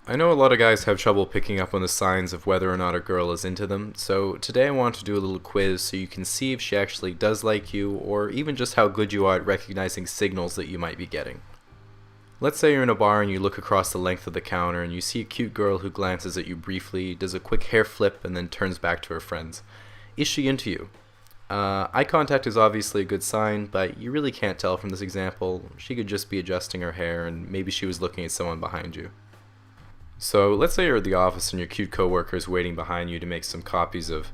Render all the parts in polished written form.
I know a lot of guys have trouble picking up on the signs of whether or not a girl is into them, so today I want to do a little quiz so you can see if she actually does like you, or even just how good you are at recognizing signals that you might be getting. Let's say you're in a bar and you look across the length of the counter and you see a cute girl who glances at you briefly, does a quick hair flip, and then turns back to her friends. Is she into you? Eye contact is obviously a good sign, but you really can't tell from this example. She could just be adjusting her hair and maybe she was looking at someone behind you. So let's say you're at the office and your cute coworker is waiting behind you to make some copies of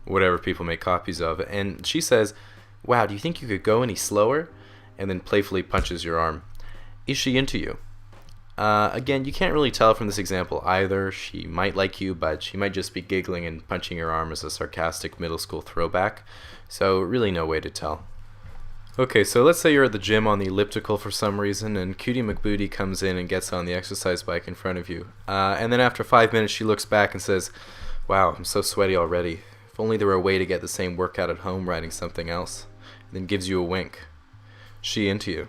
whatever people make copies of, and she says, "Wow, do you think you could go any slower?" and then playfully punches your arm. Is she into you? Again, you can't really tell from this example either. She might like you, but she might just be giggling and punching your arm as a sarcastic middle school throwback, so really no way to tell. Okay, so let's say you're at the gym on the elliptical for some reason, and Cutie McBooty comes in and gets on the exercise bike in front of you. And then after 5 minutes, she looks back and says, "Wow, I'm so sweaty already. If only there were a way to get the same workout at home riding something else." And then gives you a wink. She into you?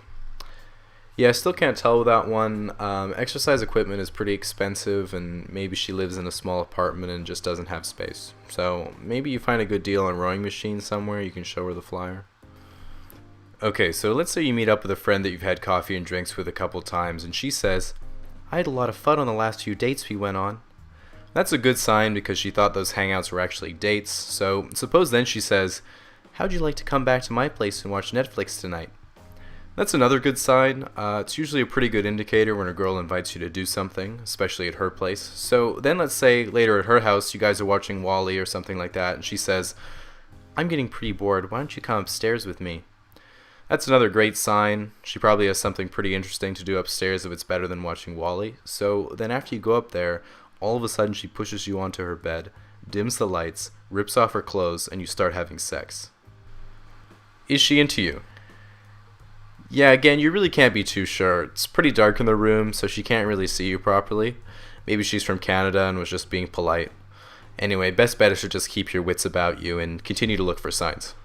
Yeah, I still can't tell with that one. Exercise equipment is pretty expensive, and maybe she lives in a small apartment and just doesn't have space. So maybe you find a good deal on rowing machines somewhere, you can show her the flyer. Okay, so let's say you meet up with a friend that you've had coffee and drinks with a couple times, and she says, "I had a lot of fun on the last few dates we went on." That's a good sign because she thought those hangouts were actually dates, so suppose then she says, "How'd you like to come back to my place and watch Netflix tonight?" That's another good sign. It's usually a pretty good indicator when a girl invites you to do something, especially at her place. So then let's say later at her house you guys are watching Wall-E or something like that, and she says, "I'm getting pretty bored, why don't you come upstairs with me?" That's another great sign. She probably has something pretty interesting to do upstairs if it's better than watching Wall-E. So then after you go up there, all of a sudden she pushes you onto her bed, dims the lights, rips off her clothes, and you start having sex. Is she into you? Yeah, again, you really can't be too sure. It's pretty dark in the room, so she can't really see you properly. Maybe she's from Canada and was just being polite. Anyway, best bet is to just keep your wits about you and continue to look for signs.